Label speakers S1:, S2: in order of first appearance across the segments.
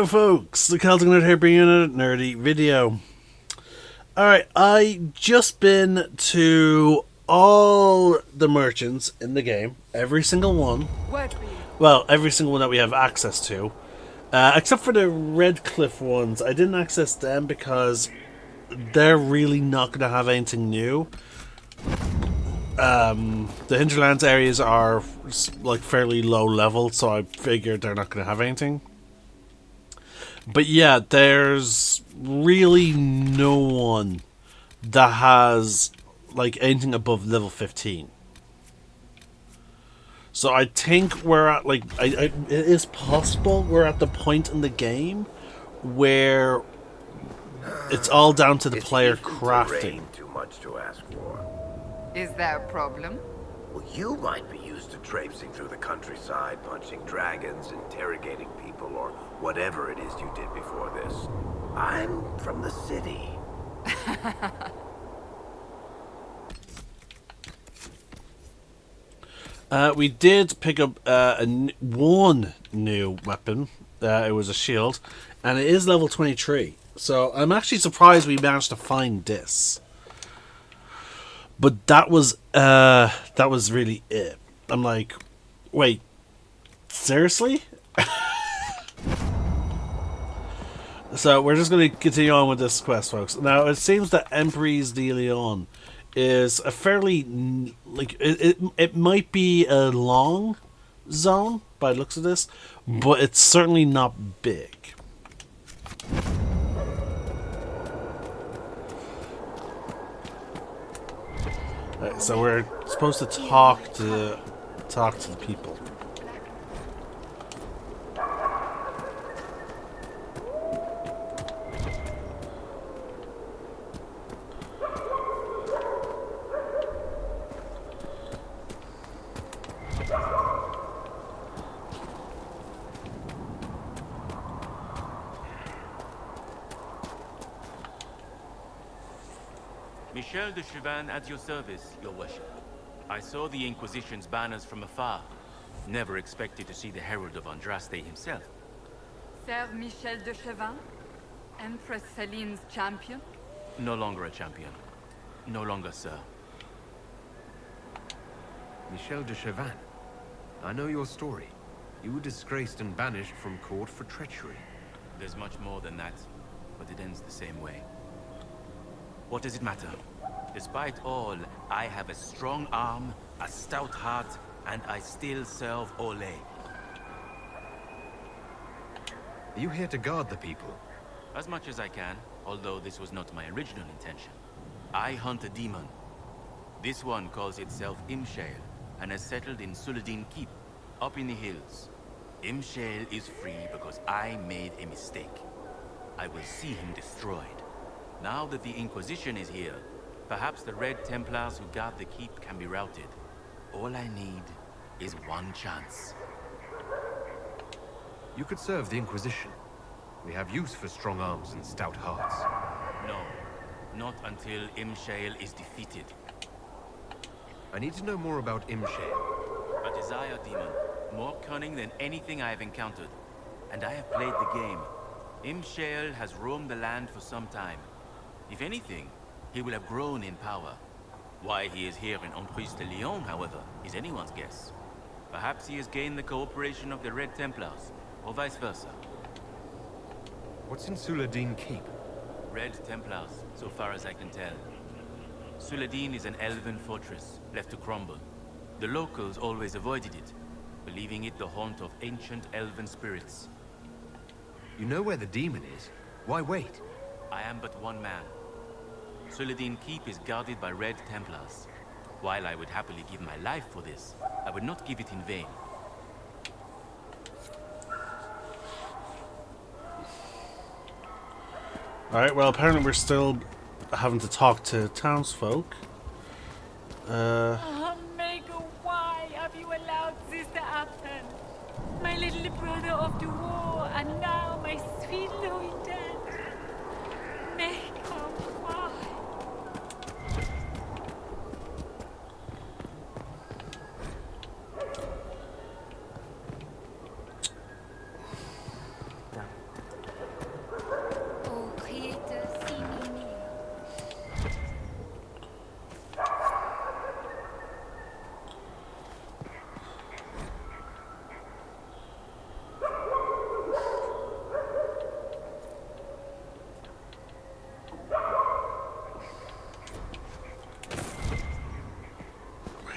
S1: Hello folks, the Celtic Nerd here bringing a nerdy video. Alright, I just been to all the merchants in the game, every single one. Well, every single one that we have access to. Except for the Red Cliff ones, I didn't access them because they're really not going to have anything new. The Hinterlands areas are like fairly low level, so I figured they're not going to have anything. But yeah, there's really no one that has like anything above level 15. So I think we're at like it is possible we're at the point in the game where it's all down to the player crafting.
S2: Too much to ask for.
S3: Is there a problem?
S2: Well, you might be used to traipsing through the countryside, punching dragons, interrogating people, or whatever it is you did before this. I'm from the city.
S1: We did pick up one new weapon. It was a shield, and it is level 23. So I'm actually surprised we managed to find this. But that was really it. I'm like, wait, seriously? So we're just going to continue on with this quest, folks. Now it seems that Emprise de Leon is a fairly like it might be a long zone by the looks of this, but it's certainly not big. Right, so we're supposed to talk to the people.
S4: Michel de Chauvin at your service, your worship. I saw the Inquisition's banners from afar. Never expected to see the Herald of Andraste himself.
S3: Sir Michel de Chauvin? Empress Celine's champion?
S4: No longer a champion. No longer, sir.
S5: Michel de Chauvin. I know your story. You were disgraced and banished from court for treachery.
S4: There's much more than that, but it ends the same way. What does it matter? Despite all, I have a strong arm, a stout heart, and I still serve Ole.
S5: Are you here to guard the people?
S4: As much as I can, although this was not my original intention. I hunt a demon. This one calls itself Imshale, and has settled in Suledin Keep, up in the hills. Imshale is free because I made a mistake. I will see him destroyed. Now that the Inquisition is here, perhaps the Red Templars who guard the keep can be routed. All I need is one chance.
S5: You could serve the Inquisition. We have use for strong arms and stout hearts.
S4: No, not until Imshale is defeated.
S5: I need to know more about Imshale.
S4: A desire demon, more cunning than anything I have encountered. And I have played the game. Imshale has roamed the land for some time. If anything, he will have grown in power. Why he is here in Emprise de Leon, however, is anyone's guess. Perhaps he has gained the cooperation of the Red Templars, or vice versa.
S5: What's in Suledin Keep?
S4: Red Templars, so far as I can tell. Suledin is an elven fortress, left to crumble. The locals always avoided it, believing it the haunt of ancient elven spirits.
S5: You know where the demon is. Why wait?
S4: I am but one man. Suledin Keep is guarded by Red Templars. While I would happily give my life for this, I would not give it in vain.
S1: Alright, well apparently we're still having to talk to townsfolk.
S6: Mago, why have you allowed this to happen? My little brother of the war, and now my sweet Louis dead. Mago, why?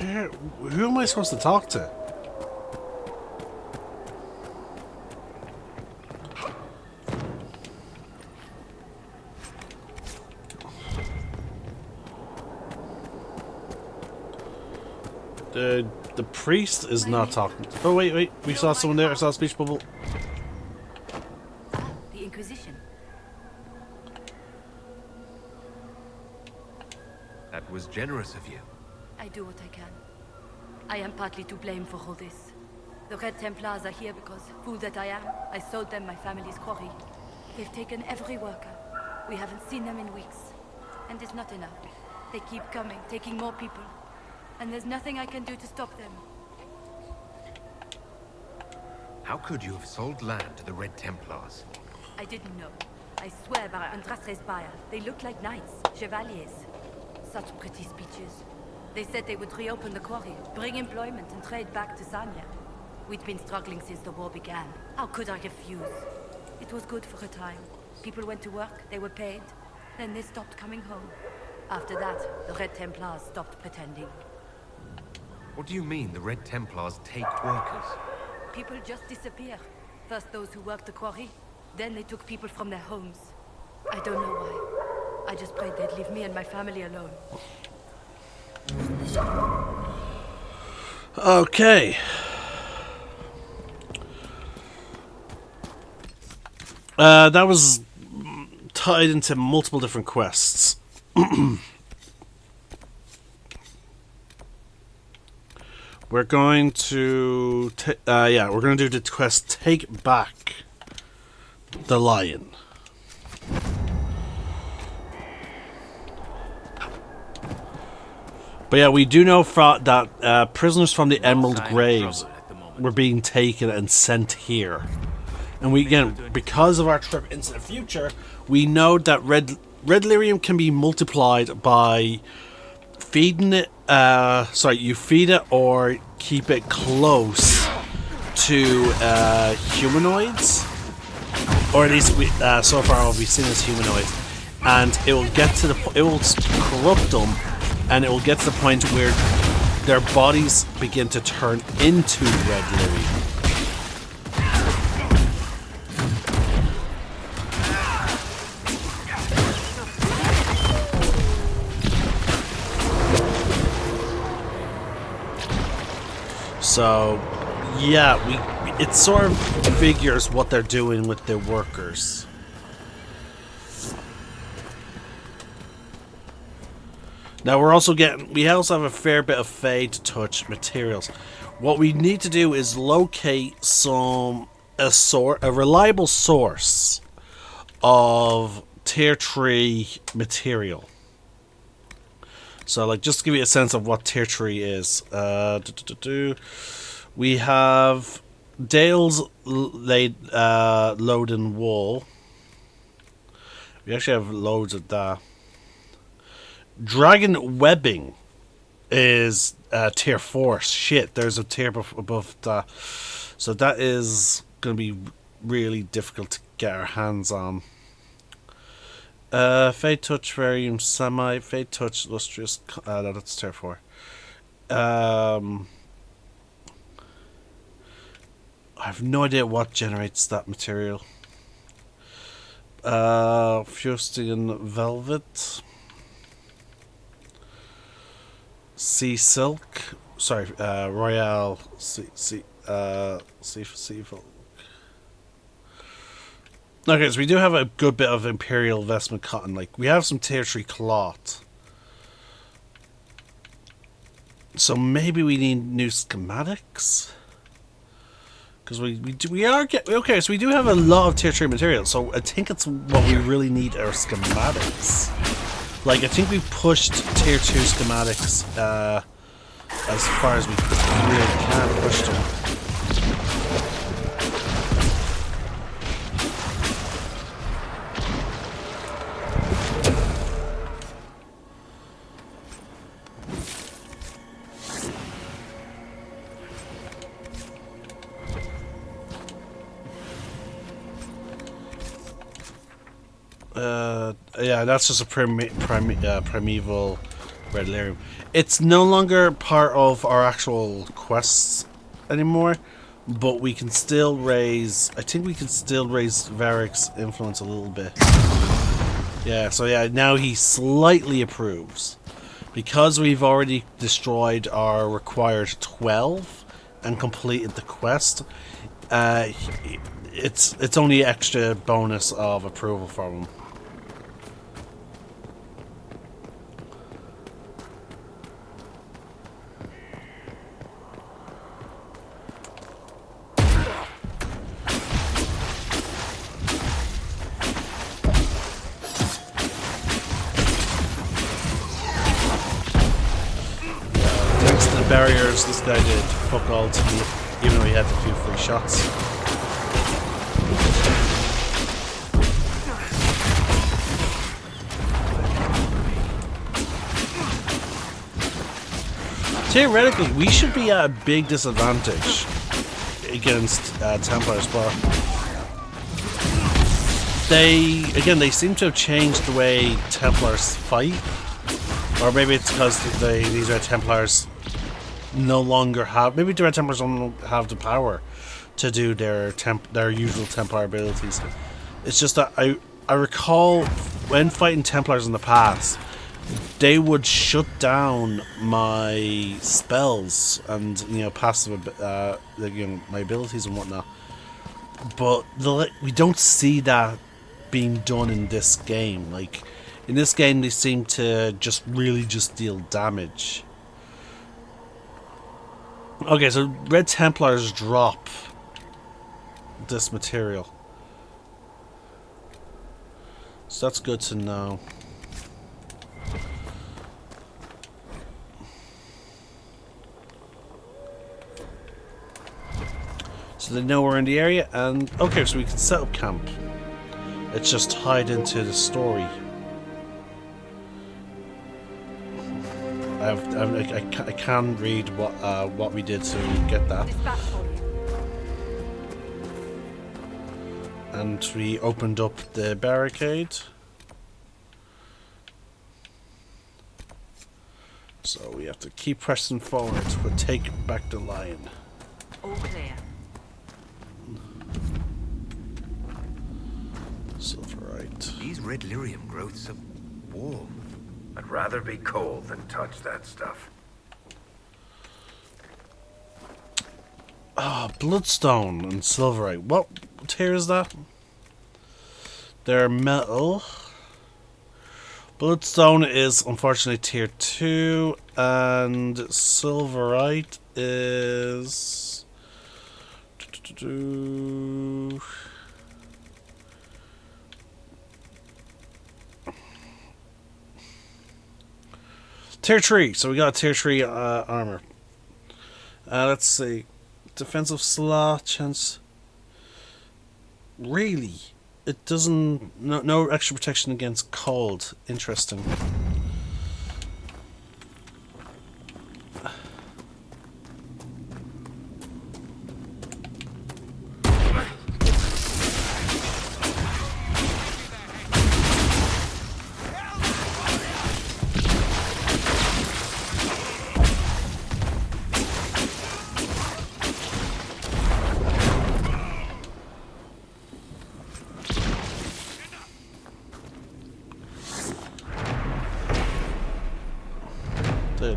S1: Who am I supposed to talk to? The priest is not talking. Oh wait, we saw someone there. I saw a speech bubble.
S7: The Inquisition.
S5: That was generous of you.
S7: I do what I can. I am partly to blame for all this. The Red Templars are here because, fool that I am, I sold them my family's quarry. They've taken every worker. We haven't seen them in weeks. And it's not enough. They keep coming, taking more people. And there's nothing I can do to stop them.
S5: How could you have sold land to the Red Templars?
S7: I didn't know. I swear by Andrastre's Spire, they look like knights, chevaliers. Such pretty speeches. They said they would reopen the quarry, bring employment and trade back to Sanya. We'd been struggling since the war began. How could I refuse? It was good for a time. People went to work, they were paid. Then they stopped coming home. After that, the Red Templars stopped pretending.
S5: What do you mean the Red Templars take workers?
S7: People just disappear. First those who worked the quarry, then they took people from their homes. I don't know why. I just prayed they'd leave me and my family alone.
S1: Okay. That was tied into multiple different quests. We're going to we're going to do the quest Take Back the Lion. But yeah, we do know that prisoners from the Emerald Graves were being taken and sent here. And we, again, because of our trip into the future, we know that red lyrium can be multiplied by feeding it. You feed it or keep it close to humanoids, or at least so far what we've seen as humanoids, and it will get to it will corrupt them, and it will get to the point where their bodies begin to turn into red lyrium. So, yeah, it sort of figures what they're doing with their workers. Now we also have a fair bit of Fade Touch materials. What we need to do is locate a reliable source of tier 3 material. So, like, just to give you a sense of what tier 3 is. We have Dale's Loading Wool. We actually have loads of that. Dragon Webbing is tier 4. Shit, there's a tier above that. So that is going to be really difficult to get our hands on. Fade Touch Varium Semi, Fade Touch Lustrous, no, that's tier 4. I have no idea what generates that material. Fustian Velvet. Sea Silk. Sorry, Royale Sea Silk. Okay, so we do have a good bit of Imperial Vestment Cotton. Like, we have some tier 3 cloth. So maybe we need new schematics? Because we do have a lot of tier 3 material, so I think it's what we really need are schematics. Like, I think we pushed tier 2 schematics as far as we really can push them. Yeah, that's just a primeval Red Lyrium. It's no longer part of our actual quests anymore, but we can still raise... I think we can still raise Varric's influence a little bit. Yeah, so yeah, now he slightly approves. Because we've already destroyed our required 12 and completed the quest, it's only extra bonus of approval from him. Thanks to the barriers, this guy did fuck all to me, even though he had a few free shots. Theoretically, we should be at a big disadvantage against Templars, but they seem to have changed the way Templars fight, or maybe it's because these Red Templars no longer have. Maybe the Red Templars don't have the power to do their usual Templar abilities. It's just that I recall when fighting Templars in the past, they would shut down my spells and passive, my abilities and whatnot. But we don't see that being done in this game. Like in this game, they seem to really deal damage. Okay, so Red Templars drop this material, so that's good to know. So they know we're in the area, and okay, so we can set up camp. It's just tied into the story. I can read what we did to get that. And we opened up the barricade. So we have to keep pressing forward. We'll take back the lion.
S7: All clear.
S1: Silverite.
S5: These red lyrium growths are warm.
S2: I'd rather be cold than touch that stuff.
S1: Ah, bloodstone and silverite. What tier is that? They're metal. Bloodstone is unfortunately tier 2, and silverite is tier 3. So we got tier 3 armor. Let's see. Defensive slot chance. Really? It doesn't... No extra protection against cold. Interesting.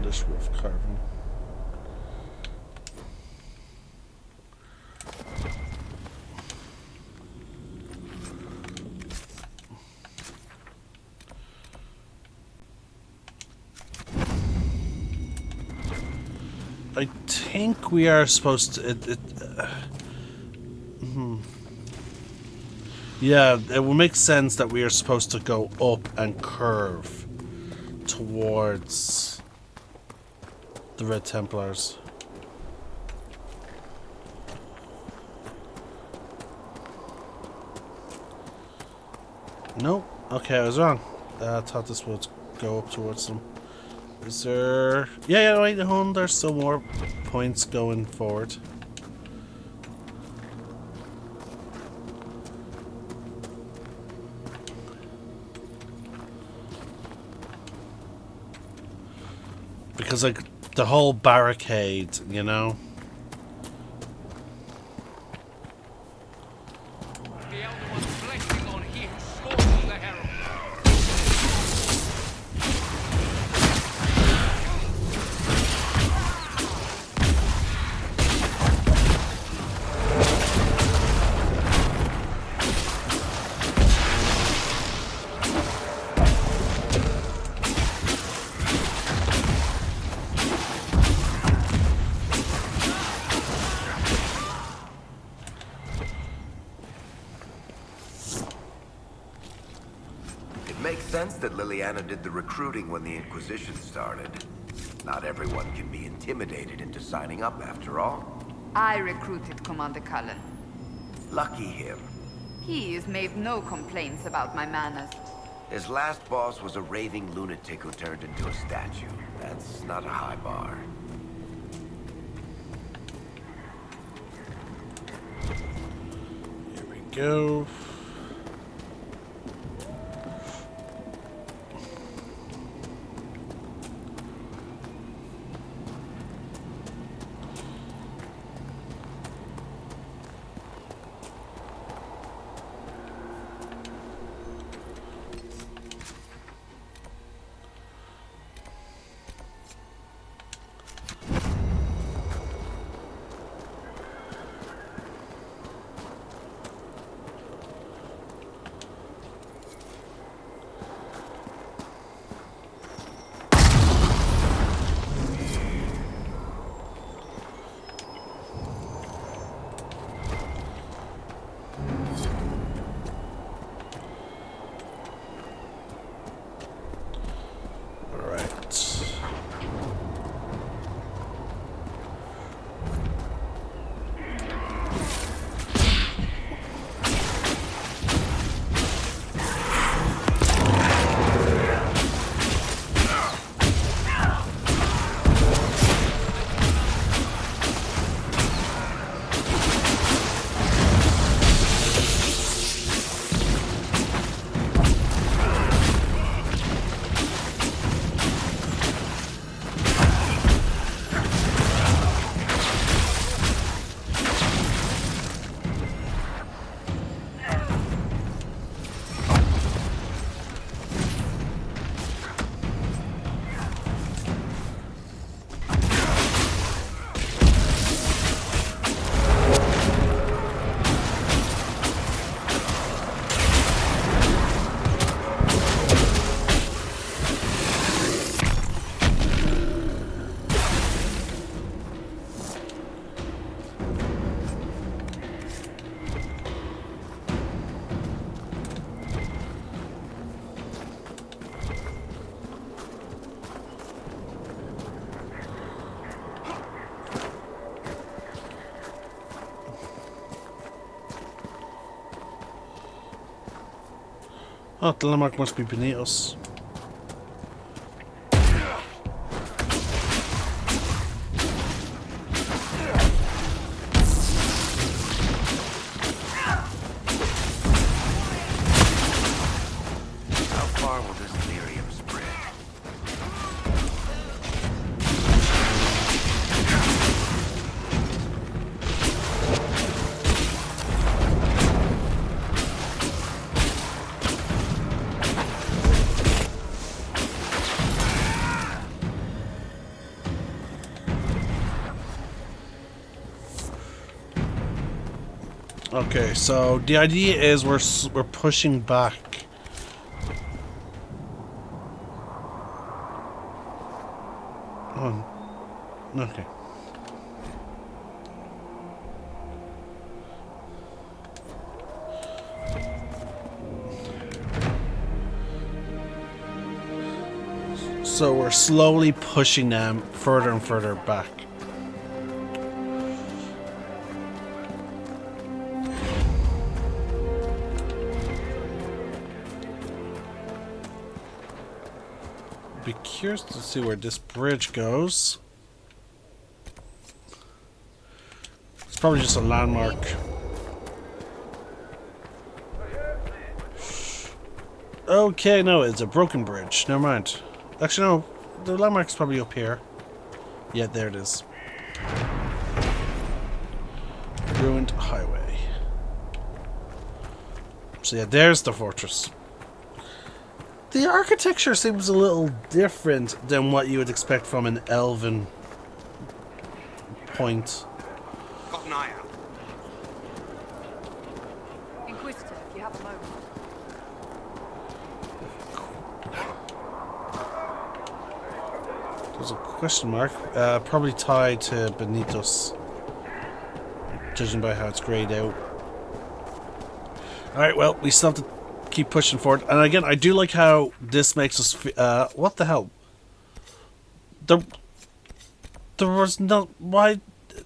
S1: This roof carving. I think we are supposed to. Yeah, it will make sense that we are supposed to go up and curve towards the Red Templars. Nope. Okay, I was wrong. I thought this would go up towards them. Is there... Yeah, wait, hold on. There's still more points going forward. because like the whole barricade, you know.
S8: The Elder One's blessing on him, slaughter the herald.
S2: Makes sense that Liliana did the recruiting when the Inquisition started. Not everyone can be intimidated into signing up, after all.
S3: I recruited Commander Cullen.
S2: Lucky him.
S3: He's made no complaints about my manners.
S2: His last boss was a raving lunatic who turned into a statue. That's not a high bar.
S1: Here we go. Oh, the landmark must be beneath us.
S2: How far will this lyrium spread?
S1: Okay, so the idea is we're pushing back. Oh, okay. So we're slowly pushing them further and further back. Be curious to see where this bridge goes. It's probably just a landmark. Okay, no, it's a broken bridge. Never mind. Actually, no, the landmark's probably up here. Yeah, there it is. Ruined highway. So yeah, there's the fortress. The architecture seems a little different than what you would expect from an elven point.
S9: Got an eye out.
S7: Inquisitor, if you have a moment.
S1: There's a question mark, probably tied to Benitos, judging by how it's grayed out. Alright, well, we still have to keep pushing forward. And again, I do like how this makes us... what the hell? There was no... Why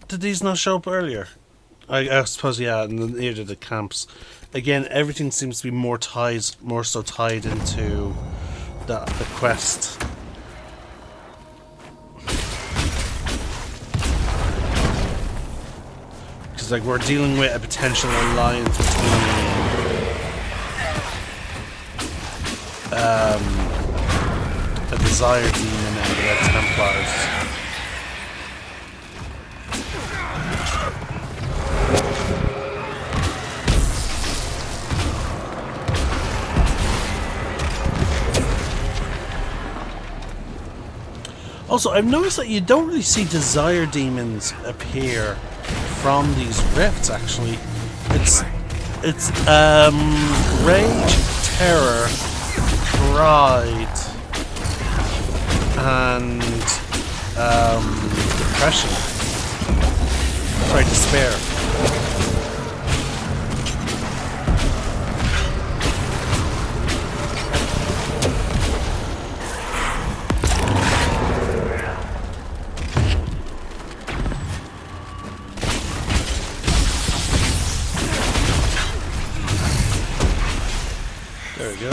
S1: did these not show up earlier? I suppose, yeah, and neither did the camps. Again, everything seems to be more so tied into the quest. Because, like, we're dealing with a potential alliance between... a Desire Demon and the Red Templars. Also, I've noticed that you don't really see Desire Demons appear from these rifts, actually. It's Rage, Terror, Pride, and Depression. Sorry, Despair. There we go.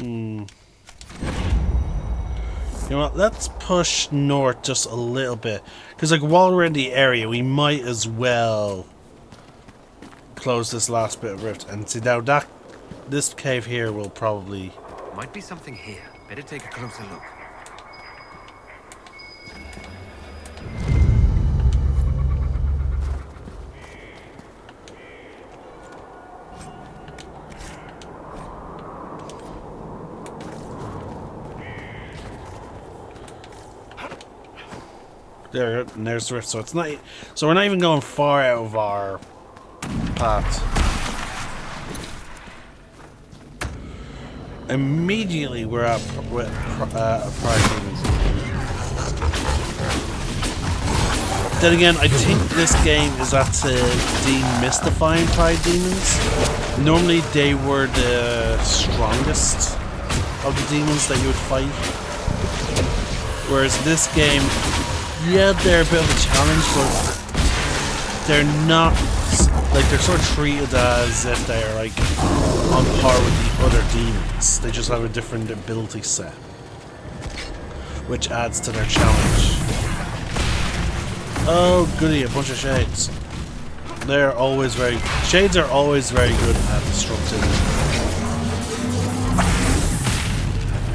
S1: You know what, let's push north just a little bit. Because, like, while we're in the area, we might as well close this last bit of rift. And see, now this cave here will probably...
S5: Might be something here. Better take a closer look.
S1: There, and there's the rift. So it's not... So we're not even going far out of our path. Immediately we're at Pride Demons. Then again, I think this game is at demystifying Pride Demons. Normally they were the strongest of the demons that you would fight. Whereas this game, yeah, they're a bit of a challenge, but they're not, like, they're sort of treated as if they're, like, on par with the other demons. They just have a different ability set, which adds to their challenge. Oh goody, a bunch of shades. They're always very... Shades are always very good at disrupting.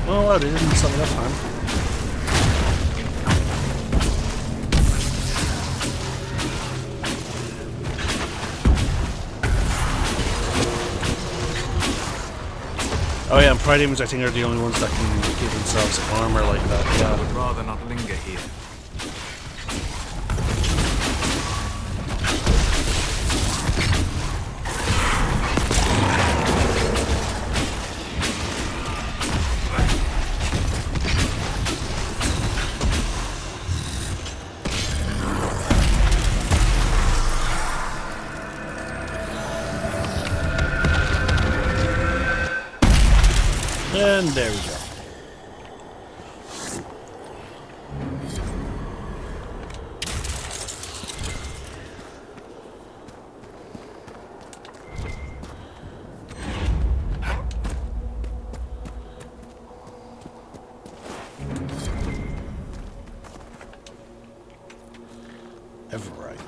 S1: Oh wow, they didn't miss that time. Oh yeah, and Pride Demons I think are the only ones that can give themselves armor like that. Yeah.
S4: I would rather not linger here.
S1: And there we go. Everite.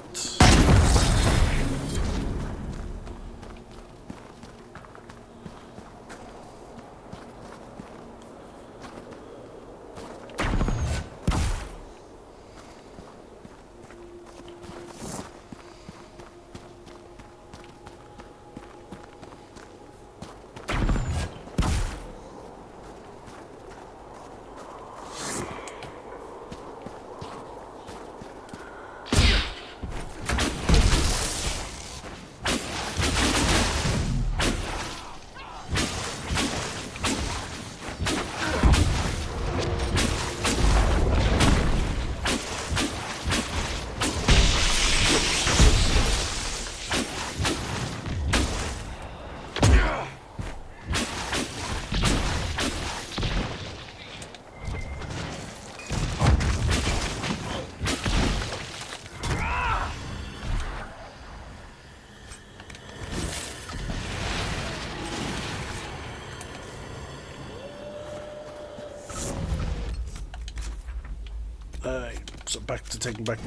S1: So back to taking back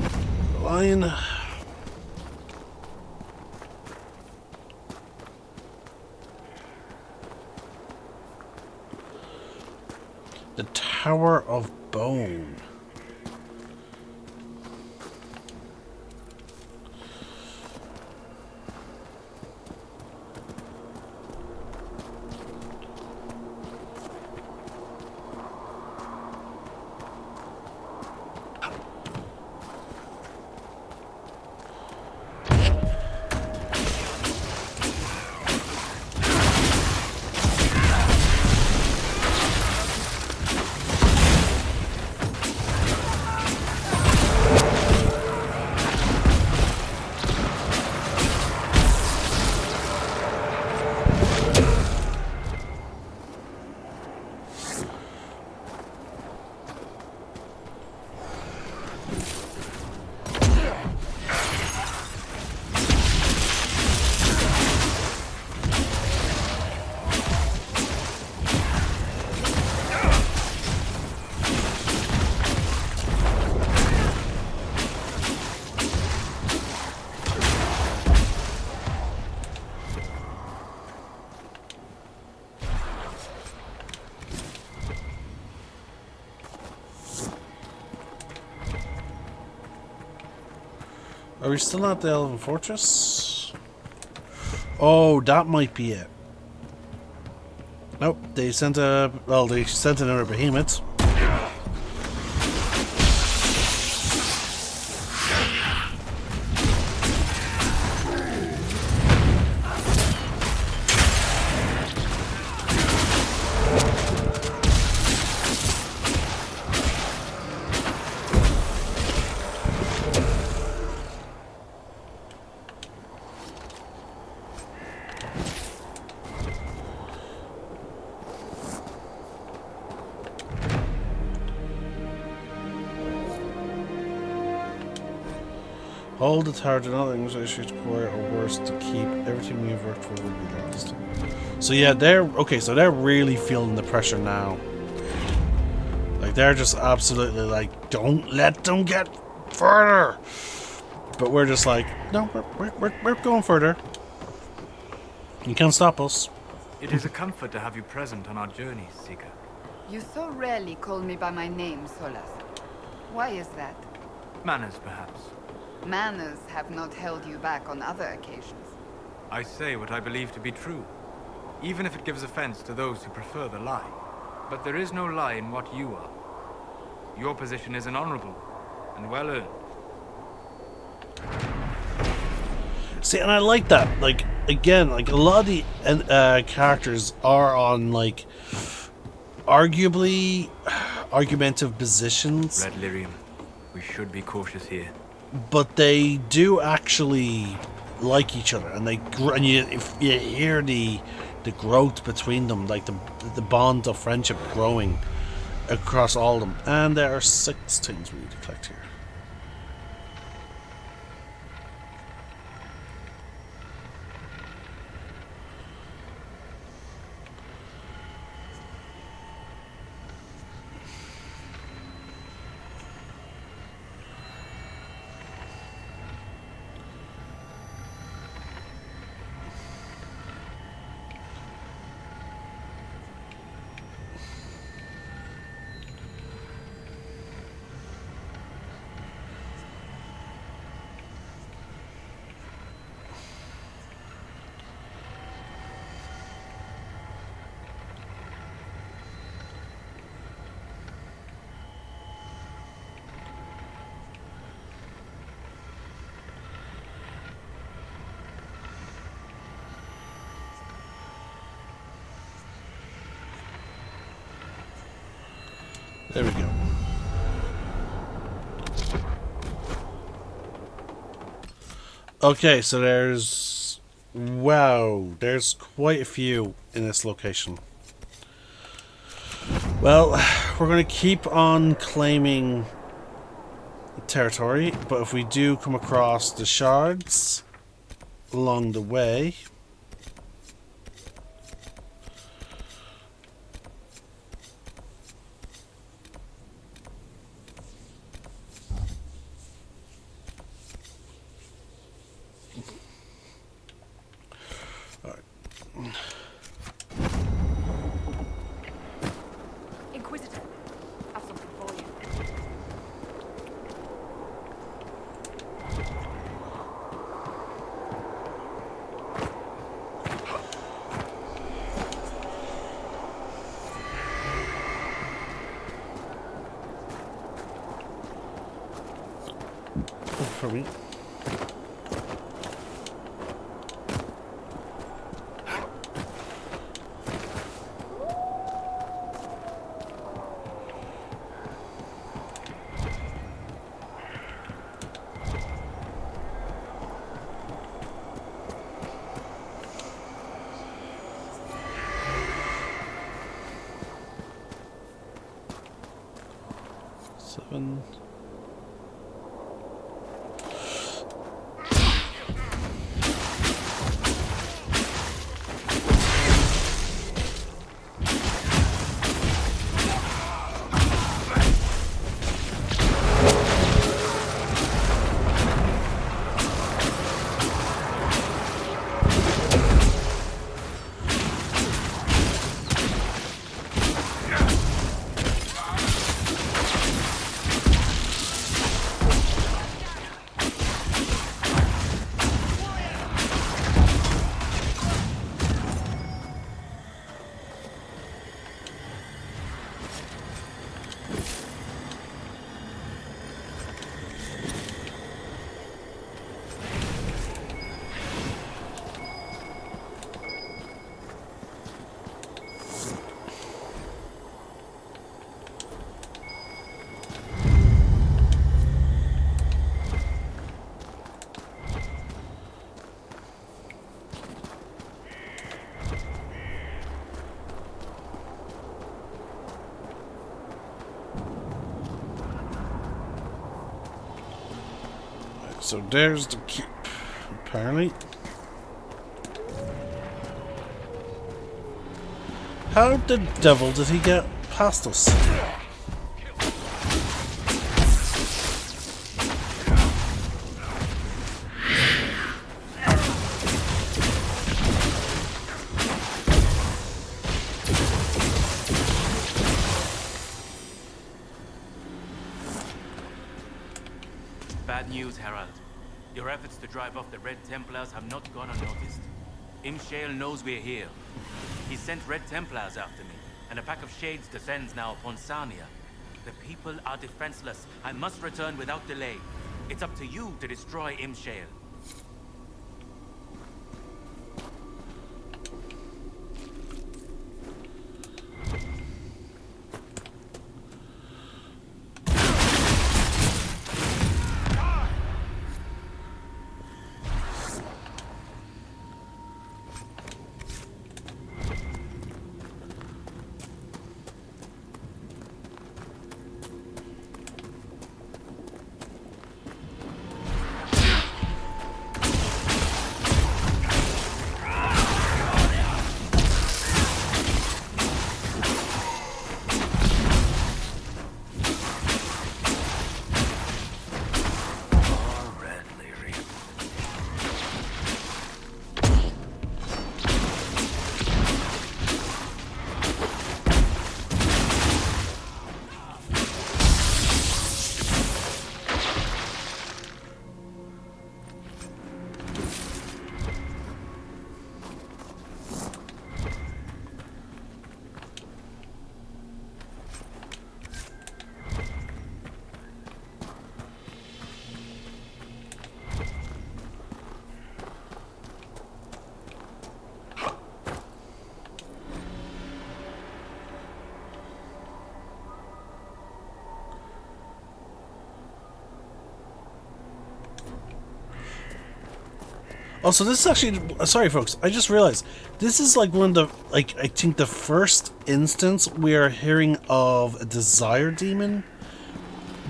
S1: the line. The Tower of Bone. Are we still at the Elven Fortress? Oh, that might be it. Nope, they sent another behemoth. Hold the tower to not English issues acquire or worse to keep everything we've worked for will be lost. So yeah, they're okay, so they're really feeling the pressure now. Like they're just absolutely like, don't let them get further. But we're just like, no, we're going further. You can't stop us.
S10: It is a comfort to have you present on our journeys, Seeker.
S3: You so rarely call me by my name, Solas. Why is that?
S10: Manners, perhaps.
S3: Manners have not held you back on other occasions.
S10: I say what I believe to be true, even if it gives offense to those who prefer the lie. But there is no lie in what you are. Your position is an honorable and well earned.
S1: See, and I like that. Like, again, like a lot of the characters are on like arguably argumentative positions.
S10: Red Lyrium, we should be cautious here.
S1: But they do actually like each other, and if you hear the growth between them, like the bond of friendship growing across all of them. And there are 6 things we need to collect here. There we go. Okay, so there's... Wow, there's quite a few in this location. Well, we're going to keep on claiming territory, but if we do come across the shards along the way...
S7: Inquisitor, I've something for you.
S1: For me. Seven. So there's the keep, apparently. How the devil did he get past us?
S4: Bad news, Herald. Your efforts to drive off the Red Templars have not gone unnoticed. Imshale knows we're here. He sent Red Templars after me, and a pack of shades descends now upon Sarnia. The people are defenseless. I must return without delay. It's up to you to destroy Imshale.
S1: Also, this is actually... Sorry, folks. I just realized. This is like one of the... Like, I think the first instance we are hearing of a desire demon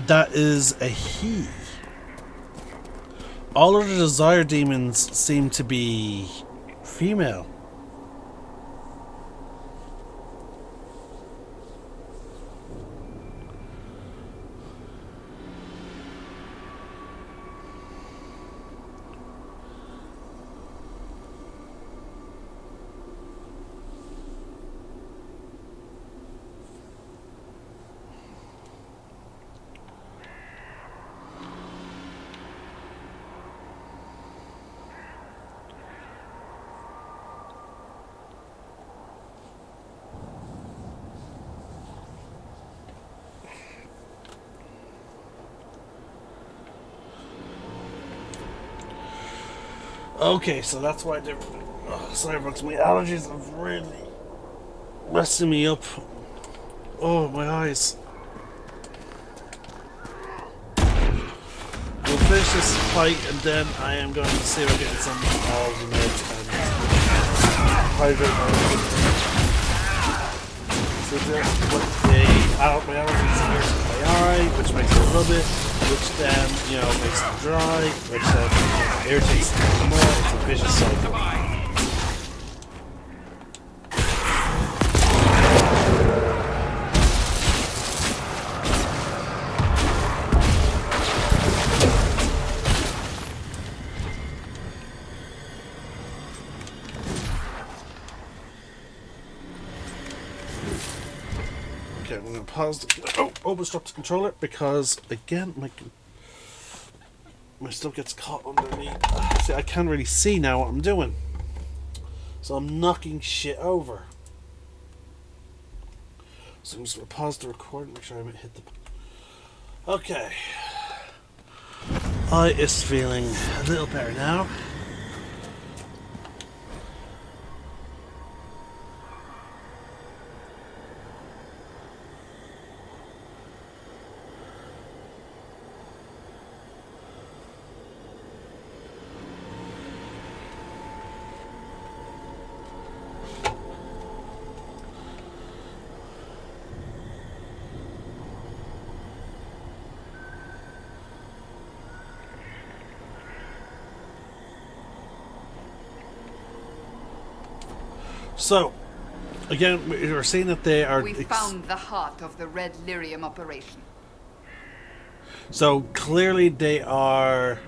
S1: that is a he. All of the desire demons seem to be female. Okay, so that's why they're... Oh, sorry, folks. My allergies have really messing me up. Oh, my eyes. We'll finish this fight, and then I am going to see if I get some ultimate and hydrate my So there's what my allergies here to my eye, which makes it rub it, which then, you know, makes it dry, which then irritates it more. It's a vicious cycle. Okay, I'm going to pause the... Oh, almost dropped the controller because, again, my stuff gets caught underneath. See, I can't really see now what I'm doing. So I'm knocking shit over. So I'm just going to pause the recording, make sure I haven't hit the... Okay. Eye is feeling a little better now. So, again, we're seeing that they are...
S3: We found the heart of the Red Lyrium operation.
S1: So, clearly they are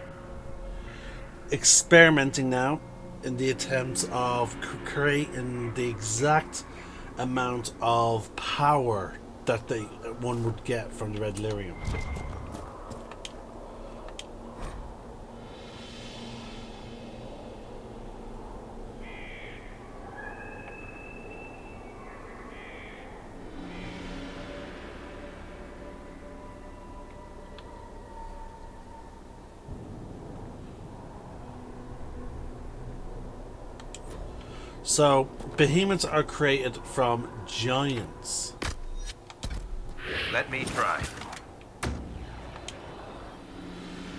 S1: experimenting now in the attempt of creating the exact amount of power that one would get from the Red Lyrium. So, behemoths are created from giants.
S2: Let me try.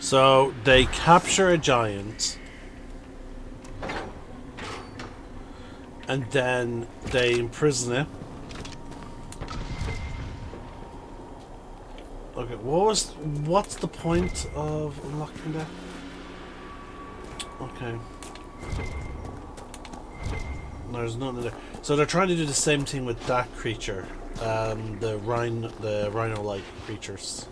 S1: So, they capture a giant, and then they imprison it. Okay, what's the point of unlocking that? Okay. There's nothing there. So they're trying to do the same thing with that creature, the rhino-like creatures.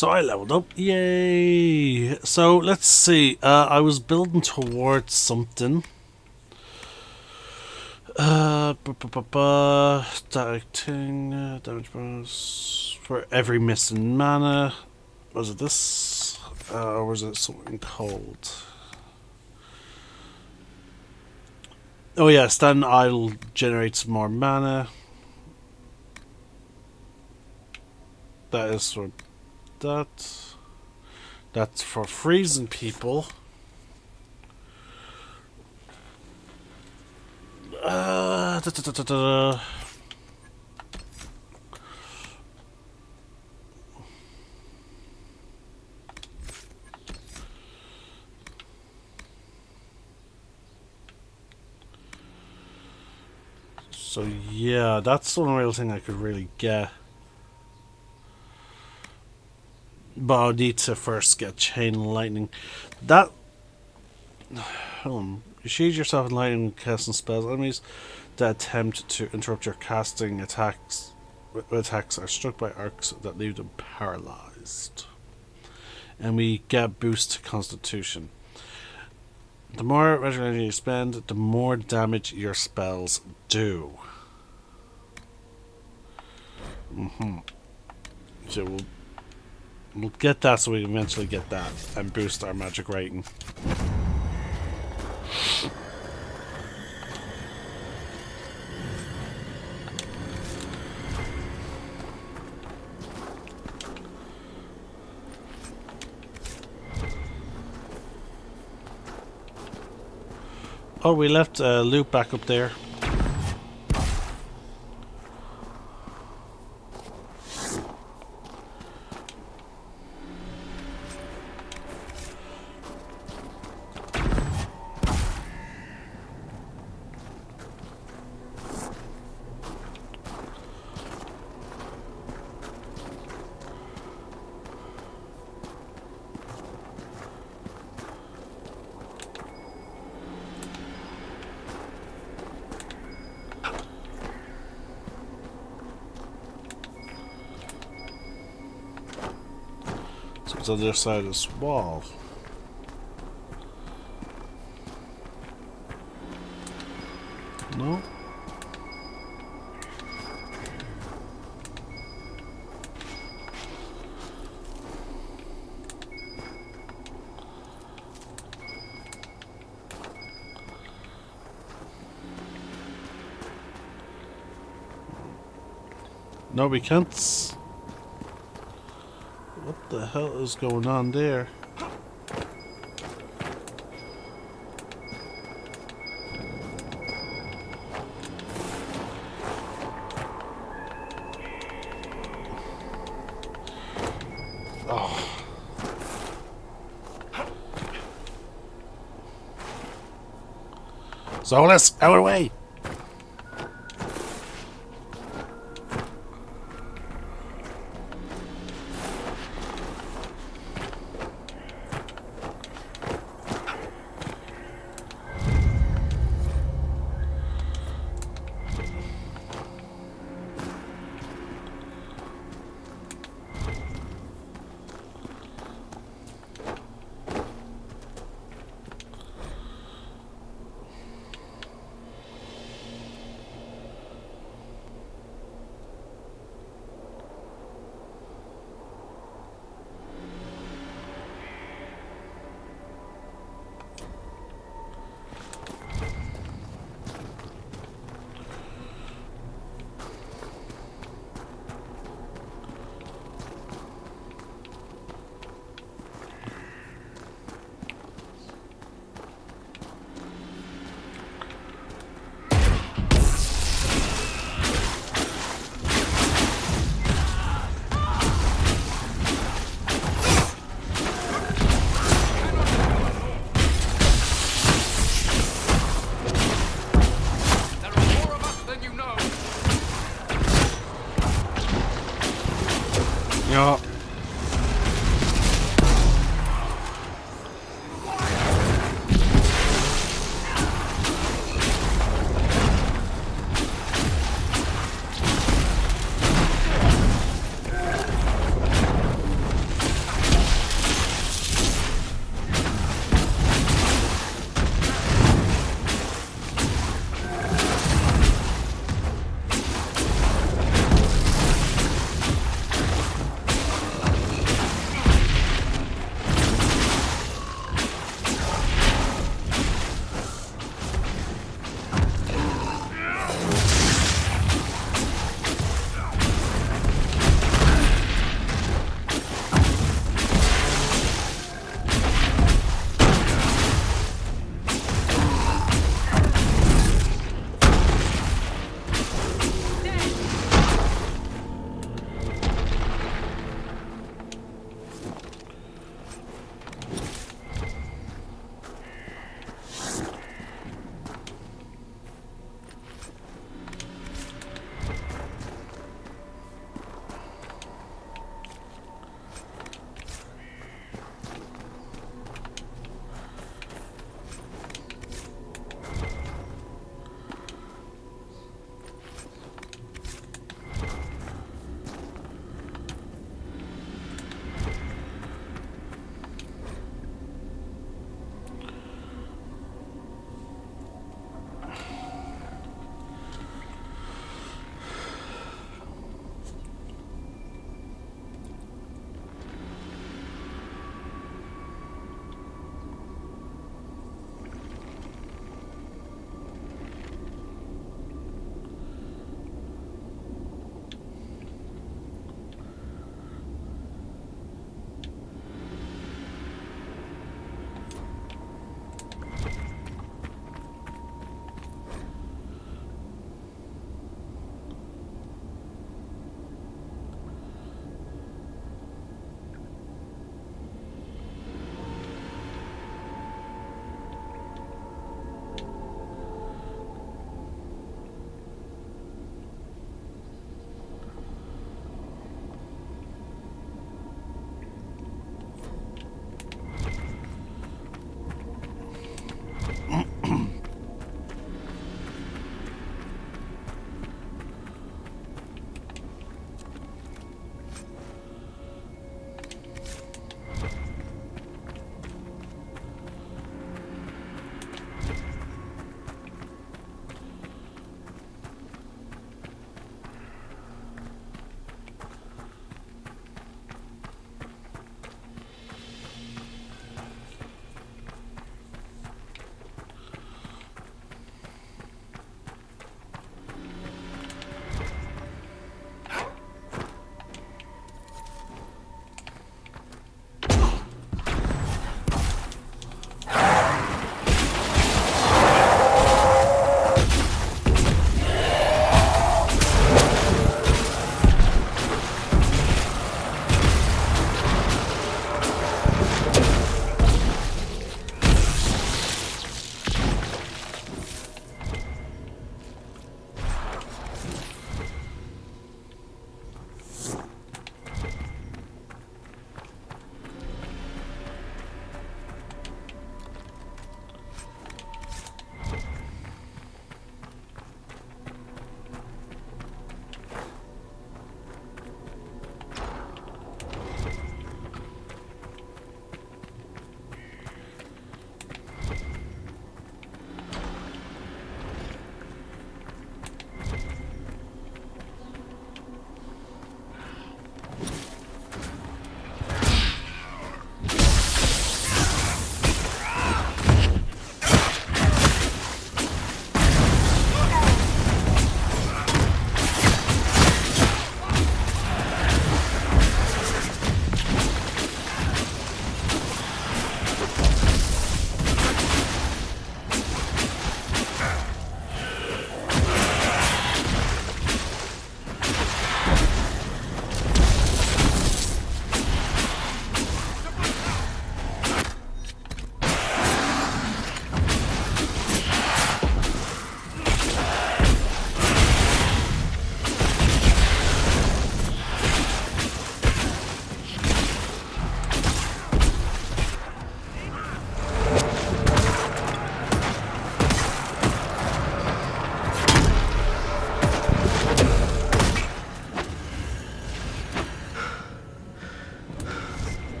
S1: So I leveled up. Yay! So let's see. I was building towards something. Directing damage bonus for every missing mana. Was it this? Or was it something cold? Oh yeah, stand idle generates more mana. That is for that. That's for freezing people. Da, da, da, da, da. So yeah, that's the only real thing I could really get. But I'll need to first get Chain Lightning. That... You shield yourself in lightning when casting spells. Enemies that attempt to interrupt your casting attacks are struck by arcs that leave them paralyzed. And we get boost to Constitution. The more magical energy you spend, the more damage your spells do. So we'll get that, so we can eventually get that and boost our magic rating. Oh, we left loot back up there. It's on the other side of this wall. No? No, we can't. What the hell is going on there? Oh. So let's out of the way.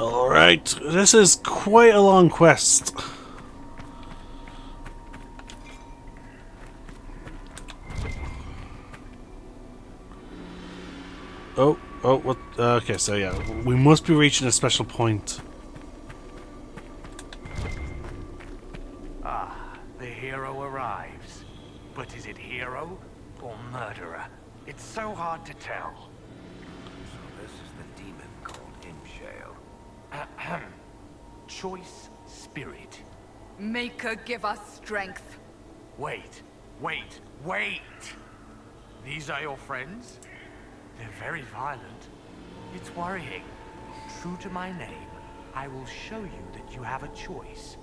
S1: Alright, this is quite a long quest. Oh, what? Okay, so yeah, we must be reaching a special point.
S11: Ah, the hero arrives. But is it hero or murderer? It's so hard to tell.
S2: So this is the demon called Imshale.
S11: Ahem. Choice spirit.
S3: Make her give us strength.
S11: Wait. These are your friends? They're very violent. It's worrying. True to my name, I will show you that you have a choice.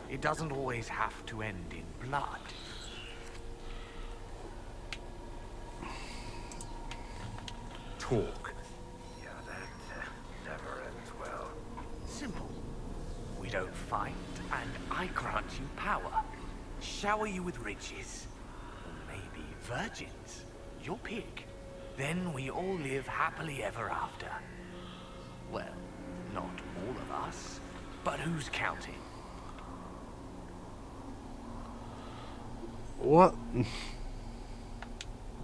S11: It doesn't always have to end in blood. Talk.
S2: Yeah, that never ends well.
S11: Simple. We don't fight, and I grant you power. Shower you with riches. Or maybe virgins. Your pick. Then we all live happily ever after. Well, not all of us, but who's counting?
S1: What?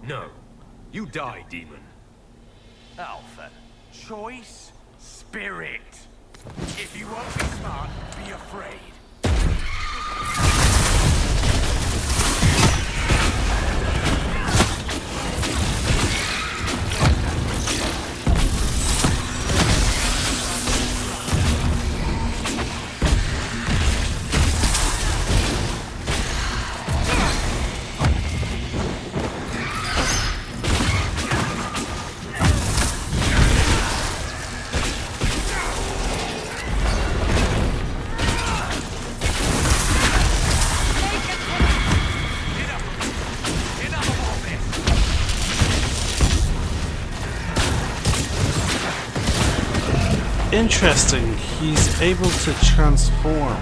S5: No. You die, demon.
S11: Alpha. Choice, spirit. If you won't be smart, be afraid.
S1: Interesting, he's able to transform.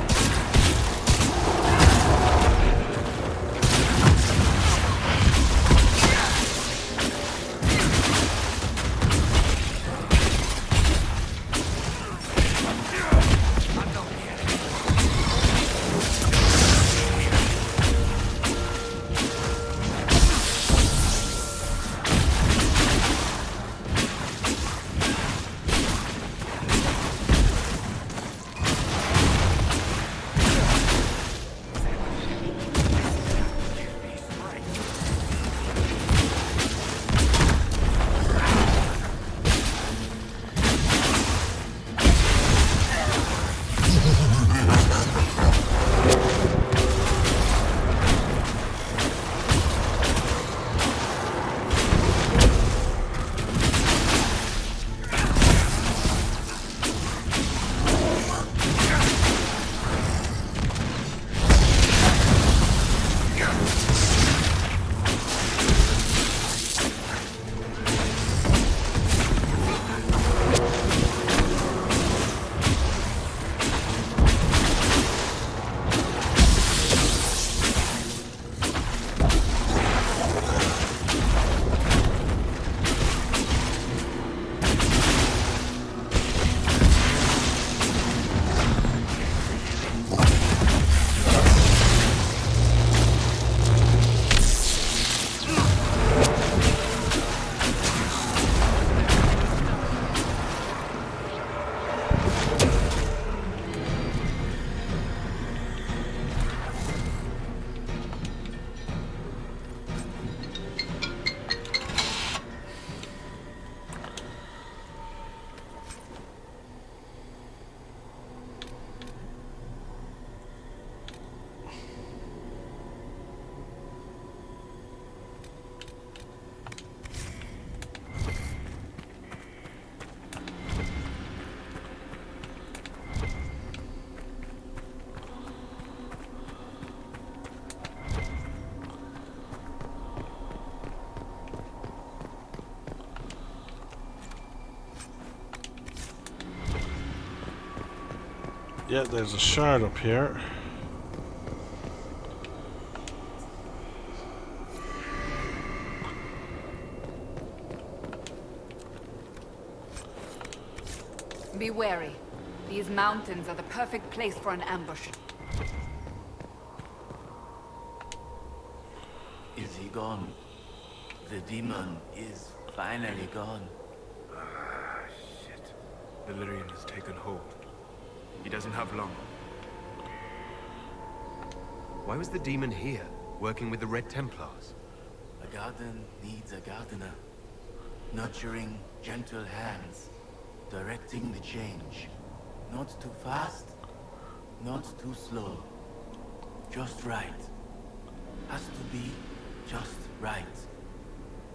S1: Yeah, there's a shard up here.
S3: Be wary. These mountains are the perfect place for an ambush.
S4: Is he gone? The demon is finally gone.
S10: Shit. Valyrian has taken hold. He doesn't have long.
S5: Why was the demon here, working with the Red Templars?
S4: A garden needs a gardener. Nurturing gentle hands. Directing the change. Not too fast, not too slow. Just right. Has to be just right.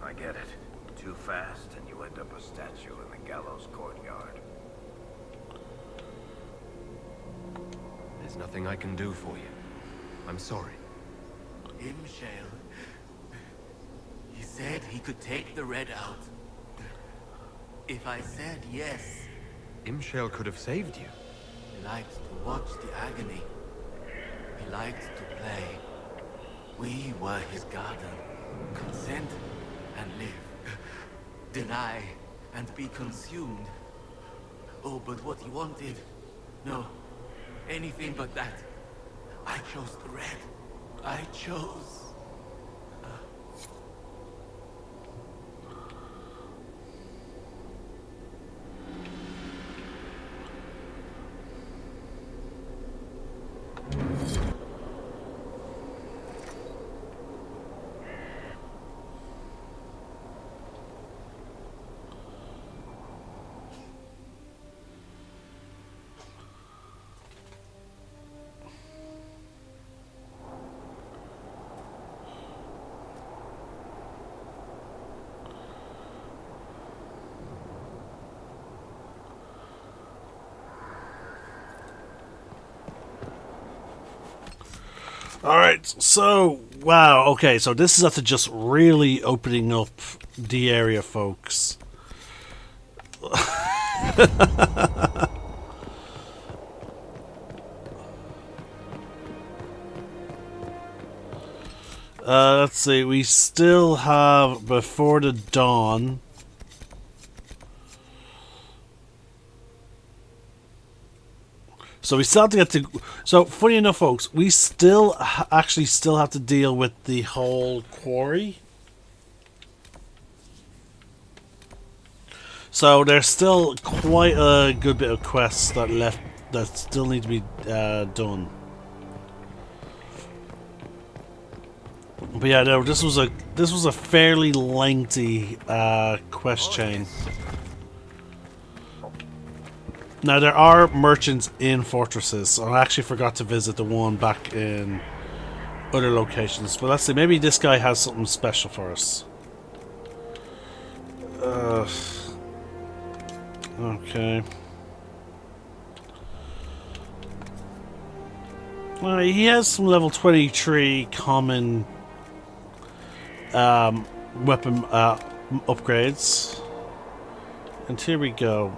S2: I get it. Too fast and you end up a statue in the gallows courtyard.
S5: There's nothing I can do for you. I'm sorry.
S4: Imshale. He said he could take the red out. If I said yes.
S5: Imshale could have saved you.
S4: He liked to watch the agony. He liked to play. We were his garden. Consent and live. Deny and be consumed. Oh, but what he wanted. No. Anything but that. I chose the red. I chose.
S1: Alright, so, wow, okay, so this is after just really opening up the area, folks. Let's see, we still have Before the Dawn. So we still have to get to... So, funny enough, folks, we still actually still have to deal with the whole quarry. So there's still quite a good bit of quests that still need to be done. But yeah, no, this was a fairly lengthy quest chain. Now there are merchants in fortresses, so I actually forgot to visit the one back in other locations. But let's see, maybe this guy has something special for us. Okay. He has some level 23 common weapon upgrades. And here we go.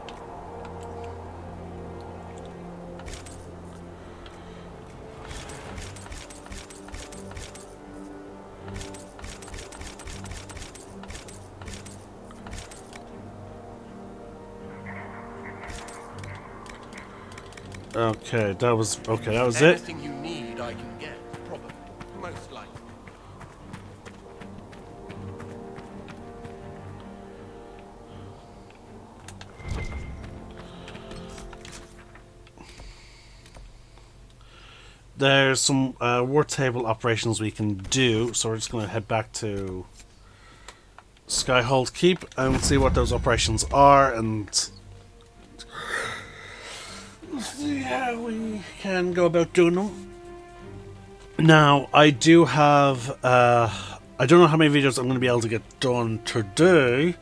S1: Okay, that was it.
S8: Anything you need, I can get. Probably. Most likely.
S1: There's some war table operations we can do, so we're just going to head back to Skyhold Keep and see what those operations are, and see how we can go about doing them. Now, I do have I don't know how many videos I'm going to be able to get done today,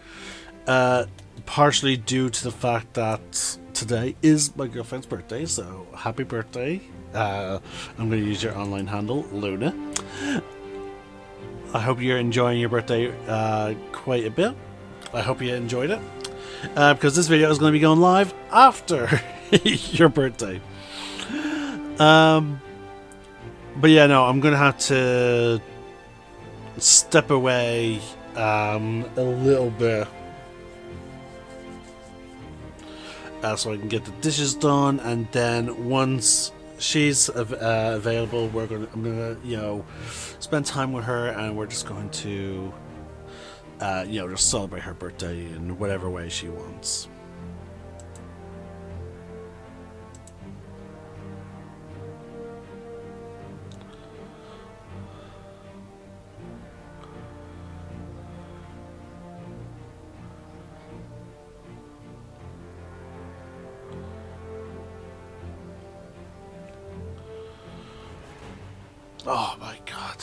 S1: partially due to the fact that today is my girlfriend's birthday, so happy birthday. I'm going to use your online handle, Luna. I hope you're enjoying your birthday quite a bit. I hope you enjoyed it, because this video is going to be going live after your birthday. But yeah, no, I'm going to have to step away a little bit. so I can get the dishes done, and then once she's available, I'm gonna, you know, spend time with her, and we're just going to, you know, just celebrate her birthday in whatever way she wants. Oh my god.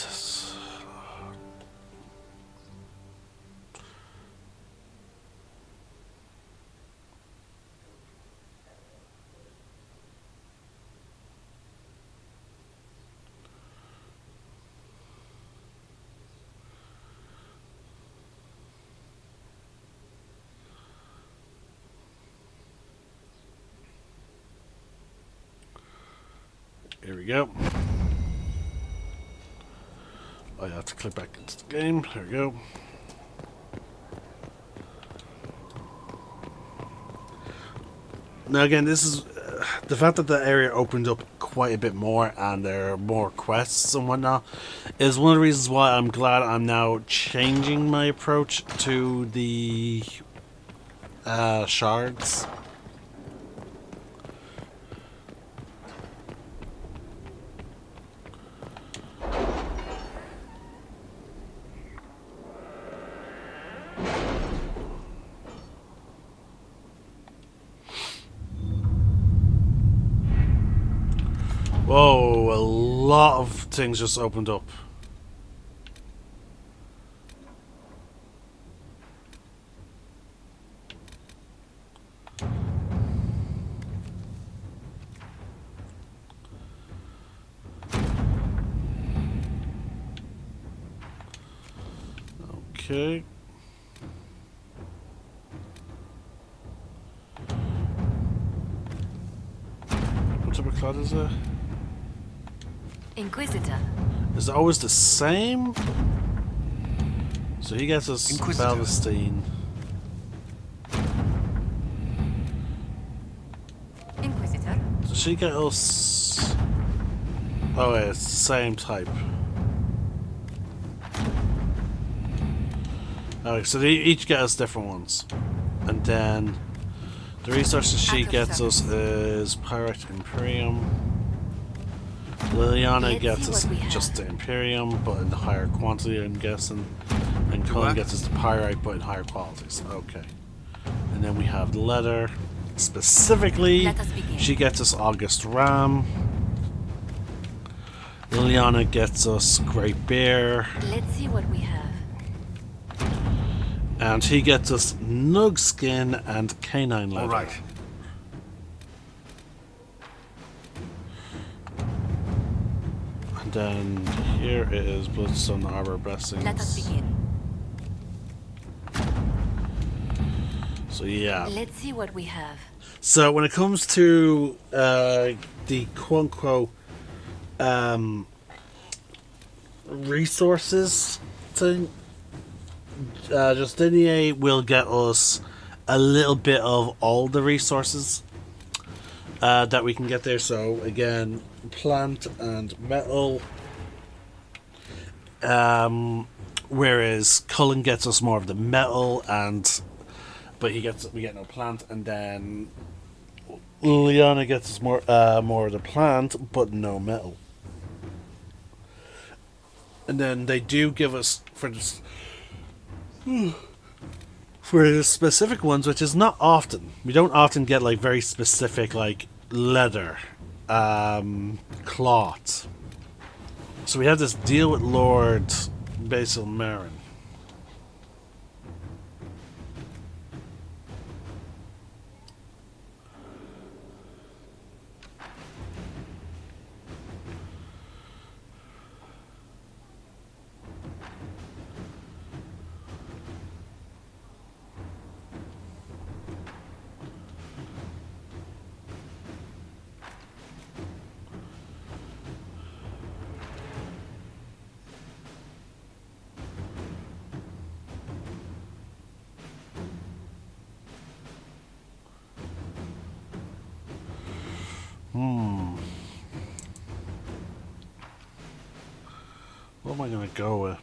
S1: Here we go. I have to click back into the game. There we go. Now again, this is the fact that the area opened up quite a bit more and there are more quests and whatnot is one of the reasons why I'm glad I'm now changing my approach to the shards. Whoa, a lot of things just opened up. Okay. What type of cloud is that?
S7: Inquisitor.
S1: Is it always the same? So he gets us Palestine.
S7: Inquisitor.
S1: Does she get us? Oh, yeah, it's the same type. Okay, so they each get us different ones, and then the resources she gets us is Pirate Imperium. Liliana gets us just the Imperium, but in the higher quantity, I'm guessing. And Cullen gets us the Pyrite, but in higher qualities. Okay. And then we have Leather. Specifically, she gets us August Ram. Liliana gets us Great Bear.
S7: Let's see what we have.
S1: And he gets us Nug Skin and Canine Leather.
S2: All right.
S1: And then here it is Bloodstone Arbor Blessings.
S7: Let us begin.
S1: So yeah.
S7: Let's see what we have.
S1: So when it comes to the quote-unquote resources thing, Justinian will get us a little bit of all the resources that we can get there. So again, plant and metal, whereas Cullen gets us more of the metal, but we get no plant, and then Liliana gets us more of the plant but no metal. And then they do give us for the specific ones, which is not often. We don't often get like very specific like leather, cloth. So we have this deal with Lord Basil Marin. What am I gonna go with?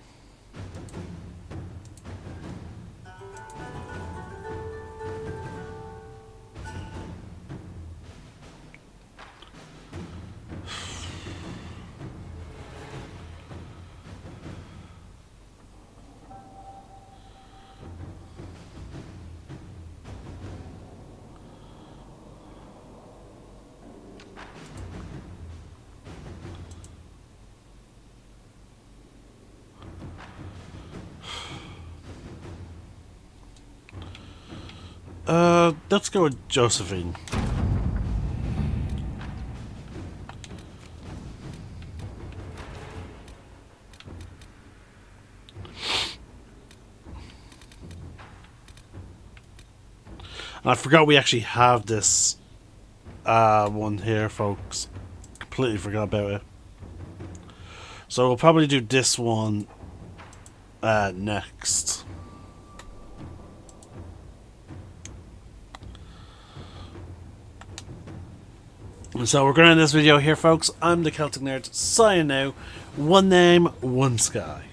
S1: Let's go with Josephine. And I forgot we actually have this one here, folks. Completely forgot about it. So we'll probably do this one next. So we're going to end this video here, folks. I'm the Celtic Nerd, signing out. One name, one sky.